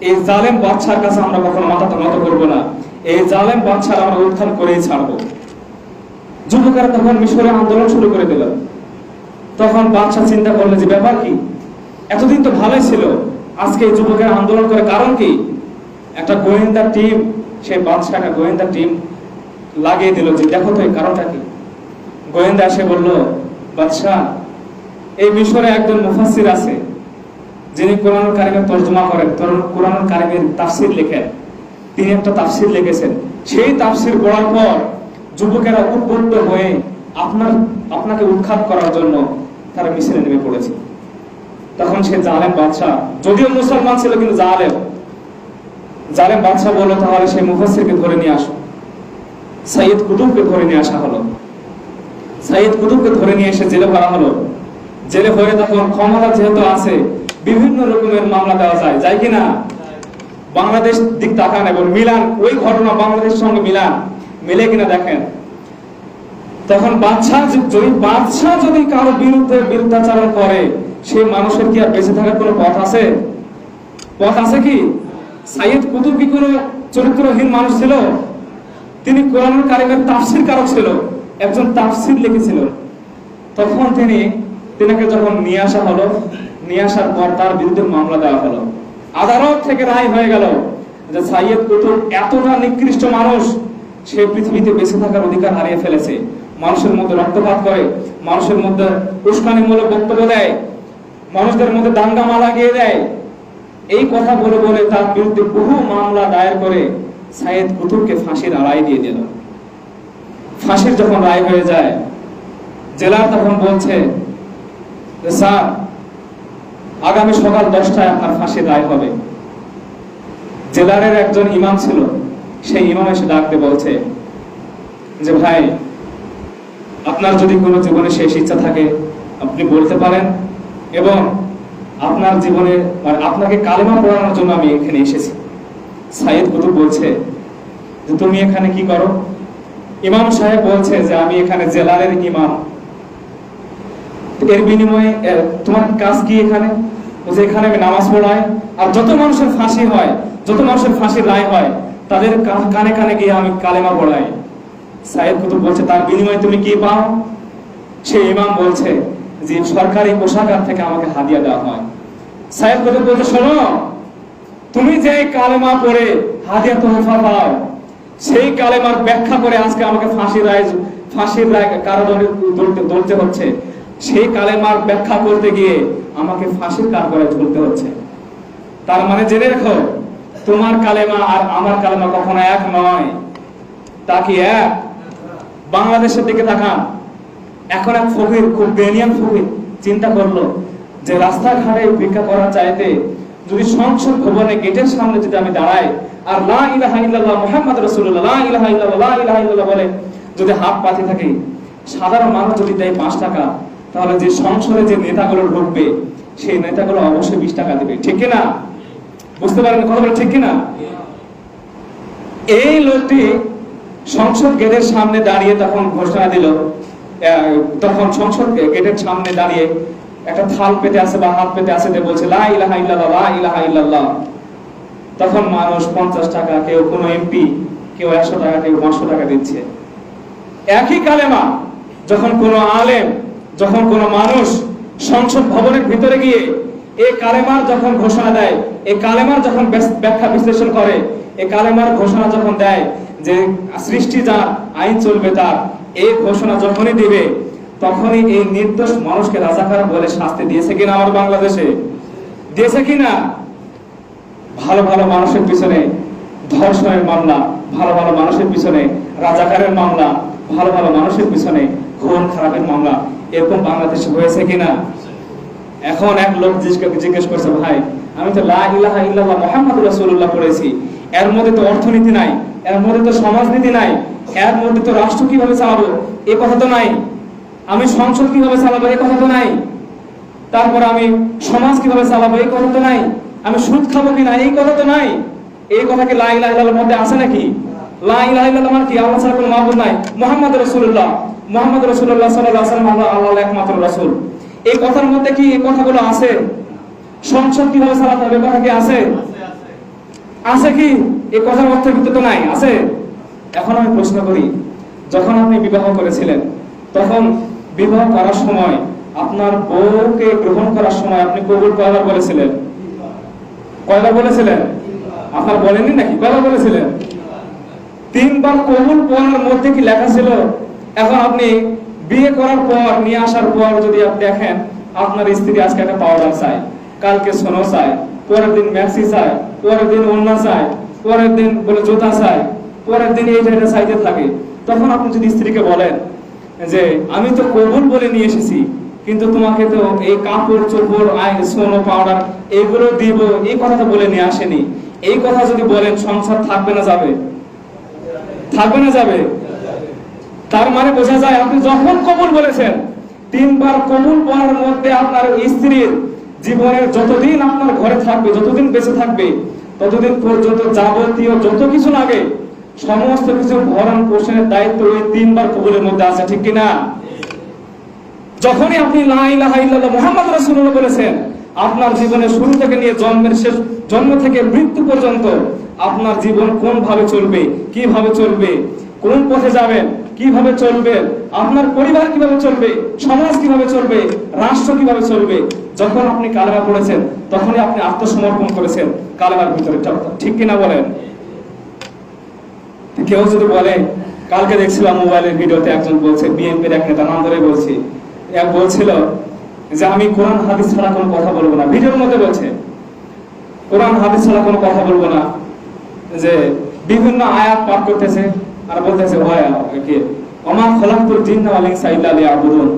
এই জালেম বাদশার কাছে আমরা কখনো মাথা নত করব না, এই জালেম বাদশার আমরা উত্থান করেই ছাড়বো। যুবকেরা তখন মিশরে আন্দোলন শুরু করে দিল। তখন বাদশা চিন্তা করলো যে ব্যাপার কি, এতদিন তো ভালোই ছিল, আজকে এই যুবকেরা আন্দোলন করে কারণ কি? একটা গোয়েন্দা টিম, সেই বাদশা একটা গোয়েন্দা টিম লাগিয়ে দিল যে দেখো তো এই কারণটা কি। গোয়েন্দা এসে বলল, বাদশা, এই মিশরে একজন মুফাসসির আছে যিনি কোরআনুল কারীমের তরজমা করেন, কোরআনুল কারীমের তাফসীর লেখেন। তিনি একটা তাফসীর লিখেছেন, সেই তাফসীর পড়ার পর যুবকেরা উদ্বুদ্ধ হয়ে আপনাকে উৎখাত করার জন্য তারা মিছিলে নেমে পড়েছে। তখন সে জালেম বাদশা, যদিও মুসলমান ছিল কিন্তু জালেম বাদশা বলল, তাহলে সেই মুফাসসিরকে ধরে নিয়ে আসো। সৈয়দ কুতুবকে ধরে নিয়ে আসা হলো। সৈয়দ কুতুবকে ধরে নিয়ে এসে জেলে ভরা হলো। জেলে ভরে তখন ক্ষমতা যেহেতু আছে, বিভিন্ন রকমের মামলা দেওয়া যায় কিনা? বাংলাদেশ দিক তাকান এবং মিলান, ওই ঘটনা বাংলাদেশের সঙ্গে মিলে কিনা দেখেন। তখন বাদশা যদি কারো বিরুদ্ধে বিরুদ্ধাচরণ করে, সেই মানুষের কি আর বেঁচে থাকার কোনো পথ আছে? পথ আছে কি? সৈয়দ কুতুব কি কোনো চরিত্রহীন মানুষ ছিল? তিনি কোরআনুল কারীমের তাফসীর কারক ছিল, একজন তাফসীর লিখেছিল। তখন তিনাকে যখন নিয়ে আসা হলো, নিয়ে আসার পর তার বিরুদ্ধে মামলা দেওয়া হলো। আদালত থেকে রায় হয়ে গেল যে সৈয়দ কুতুব এতটা নিকৃষ্ট মানুষ, সে পৃথিবীতে বেঁচে থাকার অধিকার হারিয়ে ফেলেছে। মানুষের মধ্যে রক্তপাত করে, মানুষের মধ্যে উস্কানিমূলক বক্তব্য দেয়, মানুষদের মধ্যে দাঙ্গা লাগিয়ে দেয়। এই কথা বলে বলে তার বিরুদ্ধে বহু মামলা দায়ের করে সৈয়দ কুতুবকে ফাঁসির রায় দিয়ে দিল। ফাঁসির যখন রায় হয়ে যায়, জেলার তখন বলছে যে স্যার, আগামী সকাল 10টায় আপনার ফাঁসির রায় হবে। জেলারের একজন ইমাম ছিল, সেই ইমাম এসে ডাকতে বলছে যে ভাই, আপনার যদি কোনো জীবনে শেষ ইচ্ছা থাকে আপনি বলতে পারেন, এবং আপনার জীবনে আপনাকে কালেমা পড়ানোর জন্য আমি এখানে এসেছি। সৈয়দ কুতুব বলছে যে তুমি এখানে কি করো? ইমাম সাহেব বলছে যে আমি এখানে জেলারের ইমাম। এর বিনিময়ে তোমার কাজ কি এখানে? বলছে এখানে আমি নামাজ পড়াই, আর যত মানুষের ফাঁসি হয়, যত মানুষের ফাঁসির রায় হয়, তাদের কানে কানে গিয়ে আমি কালেমা পড়াই। সৈয়দ কুতুব বলছে তার বিনিময়ে তুমি কি পাও? সে ইমাম বলছে যে সরকারি কোষাগার থেকে আমাকে হাদিয়া দেওয়া হয়। সৈয়দ কুতুব বলছে শোনো, তুমি যে কালেমা পড়ে হাদিয়া তোহফা পাও, সেই কালেমার ব্যাখ্যা করে আজকে আমাকে ফাঁসির রায় কারাদণ্ডে দলতে হচ্ছে। সেই কালেমার ব্যাখ্যা করতে গিয়ে আমাকে ফাঁসির কাঠগড়ায় ঝুলতে হচ্ছে। তার মানে জেনে রেখো, তোমার কালেমা আর আমার কালেমা কখনো এক নয়। তা কি এক? বাংলাদেশের দিকে তাকান, এখন এক ফকির, খুব ব্রিলিয়ান ফকির, চিন্তা করলো যে রাস্তাঘাটে ভিক্ষা করার চাইতে যদি সংসদ ভবনে গেটের সামনে যদি আমি দাঁড়াই আর লা ইলাহা ইল্লাল্লাহ মুহাম্মদ রাসূলুল্লাহ লা ইলাহা ইল্লাল্লাহ লা ইলাহা ইল্লাল্লাহ বলে যদি হাত পাতে থাকি, সাধারণ মানুষ যদি দেয় 5 টাকা, তাহলে যে সংসদে যে নেতাগুলো ঢুকবে সেই নেতাগুলো অবশ্যই 20 টাকা দিবে, ঠিক কি না? বুঝতে পারেন কথা বলে, ঠিক কি না? এই লোকটি সংসদ গেটের সামনে দাঁড়িয়ে তখন ঘোষণা দিল, তখন সংসদ গেটের সামনে দাঁড়িয়ে একটা থাল পেতে আছে বা হাত পেতে আছে, বলছে লা ইলাহা ইল্লাল্লাহ লা ইলাহা ইল্লাল্লাহ। তখন মানুষ 50 টাকা, কেউ কোনো এমপি, কেউ 100 টাকা, কেউ 500 টাকা দিচ্ছে। একই কালেমা যখন কোনো আলেম, যখন কোনো মানুষ সংসদ ভবনের ভিতরে গিয়ে এই কালেমার যখন ঘোষণা দেয়, এই কালেমার যখন ব্যাখ্যা বিশ্লেষণ করে, এই কালেমার ঘোষণা যখন দেয় যে সৃষ্টি যার, আইন চলবে তার, এই ঘোষণা যখনই দিবে তখনই এই নির্দোষ মানুষকে রাজাকার বলে শাস্তি দিয়েছে কিনা আমার বাংলাদেশে? দিয়েছে কিনা? ভালো ভালো মানুষের পিছনে ধর্ষণের মামলা, ভালো ভালো মানুষের পিছনে রাজাকারের মামলা, ভালো ভালো মানুষের পিছনে খুন খারাপের মামলা, এরকম বাংলাদেশে হয়েছে কিনা? এখন এক লোক জিজ্ঞেস করছে, ভাই আমি তো লা ইলাহা ইল্লাল্লাহ মুহাম্মাদুর রাসূলুল্লাহ পড়েছি, এর মধ্যে তো অর্থনীতি নাই, এর মধ্যে তো সমাজনীতি নাই, এর মধ্যে তো রাষ্ট্র কিভাবে চালাবো এই কথা তো নাই, আমি সংসদ কিভাবে চালাবো এই কথা তো নাই, তারপর আমি সমাজ কিভাবে চালাবো এই কথা তো নাই, আমি সুদ খাবো কিনা এই কথা তো নাই। এই কথা কি লা ইলাহা ইল্লাল্লাহর মধ্যে আছে নাকি? লা ইলাহা ইল্লাল্লাহ মানে কি? আল্লাহ ছাড়া কোনো মাবুদ নাই, মুহাম্মদ রাসূলুল্লাহ, মুহাম্মদ রাসূলুল্লাহ সাল্লাল্লাহু আলাইহি ওয়াসাল্লাম আল্লাহর একমাত্র রাসূল, এই কথার মধ্যে কি এই কথাগুলো আছে? সংসদ কিভাবে চালাতে হবে কথা কি আছে? আছে কি? এই কথার অর্থের ভিতরে তো নাই, আছে? এখন আমি প্রশ্ন করি, যখন আপনি বিবাহ করেছিলেন, তখন বিবাহ করার সময় আপনার বউকে গ্রহণ করার সময় আপনি কবুল কয়বার বলেছিলেন? কয়বার বলেছিলেন? আপনার বলেননি নাকি? কয়বার বলেছিলেন? 3 বার কবুল পড়ার মধ্যে কি লেখা ছিল? এখন আপনি বিয়ে করার পর, নিয়ে আসার পর যদি আপনি দেখেন আপনার স্ত্রী আজকে একটা পাউডার চায়, কালকে সোনো চায়, পরের দিন ম্যাক্সি চায়, পরের দিন ওড়না চায়, পরের দিন বলে জুতা চায়, পরের দিন এইটা চাইতে থাকে, তখন আপনি যদি স্ত্রীকে বলেন যে আমি তো কবুল বলে নিয়ে এসেছি, কিন্তু তোমাকে তো এই কাপড় চোপড়, সোনো, পাউডার এগুলো দিব, এই কথা তো বলে নিয়ে আসেনি, এই কথা যদি বলেন সংসার থাকবে না যাবে? থাকবে না যাবে? তার মানে বোঝা যায় আপনি যখন কবুল বলেছেন, 3 বার কবুল বলার মধ্যে আপনার স্ত্রীর জীবনের যতদিন আপনার ঘরে থাকবে, যতদিন বেঁচে থাকবে, ততদিন পর্যন্ত যাবতীয় যত কিছু লাগে সমস্ত কিছু ভরণ পোষণের দায়িত্ব ওই 3 বার কবুলের মধ্যে আছে, ঠিক কিনা? যখনই আপনি লা ইলাহা ইল্লাল্লাহ মুহাম্মাদুর রাসূলুল্লাহ বলেছেন, আপনার জীবনের শুরু থেকে নিয়ে জন্মের শেষ, জন্ম থেকে মৃত্যু পর্যন্ত আপনার জীবন কোন ভাবে চলবে, কিভাবে চলবে, কোন পথে যাবেন, কিভাবে চলবে, আপনার পরিবার কিভাবে চলবে, সমাজ কিভাবে চলবে, রাষ্ট্র কিভাবে চলবে, যখন আপনি কালেমা পড়েছেন তখনই আপনি আত্মসমর্পণ করেছেন কালেমার ভিতরে, ঠিক কিনা বলেন? কেউ যদি বলে, কালকে দেখছিলাম মোবাইলের ভিডিওতে একজন বলছে, বিএনপির এক নেতা, নাম ধরে বলছি, এক বলছিল যে আমি কোরআন হাদিস ছাড়া কোনো কথা বলবো না, ভিডিওর মধ্যে বলছে কোরআন হাদিস ছাড়া কোনো কথা বলবো না, যে বিভিন্ন আয়াত পাঠ করতেছে আর বলতেছে কি ওমা খলাকতুল জিন্না ওয়াল ইনসা ইল্লা লিয়াবুদুন,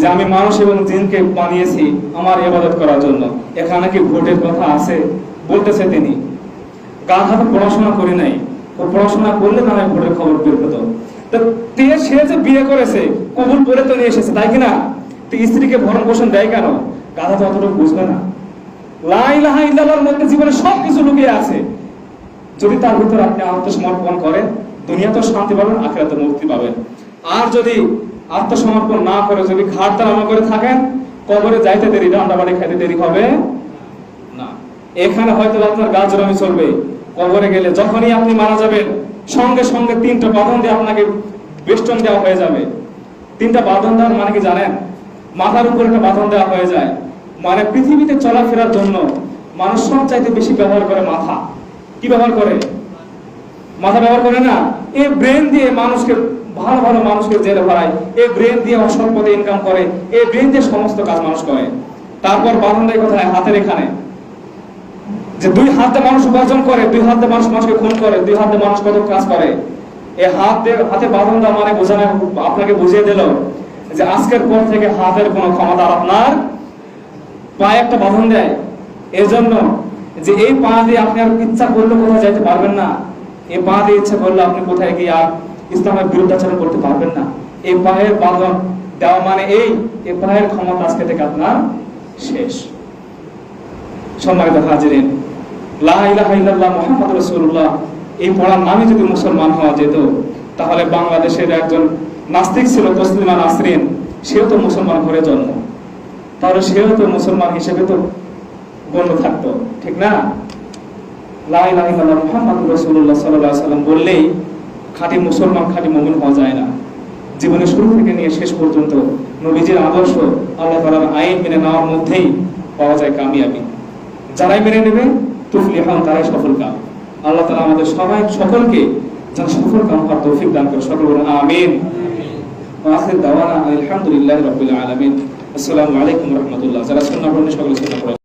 যে আমি মানুষ এবং জিনকে বানিয়েছি আমার ইবাদত করার জন্য। এখানে কি ভোটের কথা আছে? বলতেছে তিনি। গাধা তো পড়াশোনা করে নাই, ও পড়াশোনা করলে না হয় ভোটের খবর বের হতো। তো সে যে বিয়ে করেছে কবুল করে তো নিয়ে এসেছে, তাই কিনা? তো স্ত্রীকে ভরণ পোষণ দেয় কেন? গাধা তো অতটুকু বুঝবে না। লা ইলাহা ইল্লাল্লাহর মধ্যে জীবনে সবকিছু লুকিয়ে আছে। যদি তার ভিতরে আপনি আত্মসমর্পণ করেন, দুনিয়াতে শান্তি পাবেন, আখিরাতে মুক্তি পাবেন। আর যদি আত্মসমর্পণ না করে, যদি ঘাট তাড়ানো করে থাকেন, কবরে যাইতে দেরি, রান্না বাড়ি খাইতে দেরি হবে না। এখানে হয়তো আপনার গাছ জমি চলবে, কবরে গেলে যখনই আপনি মারা যাবেন সঙ্গে সঙ্গে 3টা বাঁধন দিয়ে আপনাকে বেষ্টন দেওয়া হয়ে যাবে। 3টা বাঁধন দেওয়ার মানে কি জানেন? মাথার উপর একটা বাঁধন দেওয়া হয়ে যায়, মানে পৃথিবীতে চলাফেরার জন্য মানুষ সবচাইতে বেশি ব্যবহার করে মাথা। কি ব্যবহার করে? মাথা ব্যবহার করে না? এই ব্রেন দিয়ে মানুষকে ভালো ভালো মানুষকে জেলে ভরায়, এই ব্রেন দিয়ে অসৎ পথে ইনকাম করে, এই ব্রেন দিয়ে সমস্ত কাজ মানুষ করে। তারপর বাঁধন দেয় কোথায়? হাতের এখানে, যে দুই হাতে মানুষ উপার্জন করে, দুই হাতে মানুষ মানুষকে খুন করে, দুই হাতে মানুষ কত কাজ করে। এই হাতে বাঁধন দেওয়া মানে বোঝানো, আপনাকে বুঝিয়ে দিল যে আজকের পর থেকে হাতের কোনো ক্ষমতা আপনার পায়ে একটা বাঁধন দেয়, এর জন্য যে এই পা দিয়ে আপনি আর ইচ্ছা করলে কোথাও যাইতে পারবেন না। এই পা দিয়ে ইচ্ছা করলে আপনি কোথায় গিয়ে আর ইসলামের বিরুদ্ধাচরণ করতে পারবেন না। এই পায়ের বাঁধন দেওয়া মানে এই পায়ের ক্ষমতা আজকে থেকে আপনার শেষ। সম্মানিত হাজিরিন, লা ইলাহা ইল্লাল্লাহ মুহাম্মাদুর রাসূলুল্লাহ এই পড়ার নামে যদি মুসলমান হওয়া যেত, তাহলে বাংলাদেশের একজন নাস্তিক ছিল তসলিমা নাসরিন, সেও তো মুসলমান ঘরে জন্ম, তাহলে সেও তো মুসলমান হিসেবে তো গণ্য থাকতো, ঠিক না? লা ইলাহা ইল্লাল্লাহ মুহাম্মাদুর রাসূলুল্লাহ সাল্লাল্লাহু আলাইহি ওয়াসাল্লাম বললেই খাঁটি মুসলমান, খাঁটি মুমিন হওয়া যায় না। জীবনের শুরু থেকে নিয়ে শেষ পর্যন্ত নবীজির আদর্শ, আল্লাহ তাআলার আইন মেনে নেওয়ার মধ্যেই পাওয়া যায় কামিয়াবি। যারাই মেনে নেবে তুফলিহুন, তারাই সফল কাম। আল্লাহ তাআলা আমাদের সকলকে যেন সফল কাম হওয়ার তৌফিক দান করে। সকল বলুন আমিন। ওয়া আখির দাওয়ানা আলহামদুলিল্লাহি রাব্বিল আলামিন। আসসালামু আলাইকুম ওয়া রাহমাতুল্লাহ। যারা সুন্নাহ পড়েন সকলে সুন্নাহ পড়েন।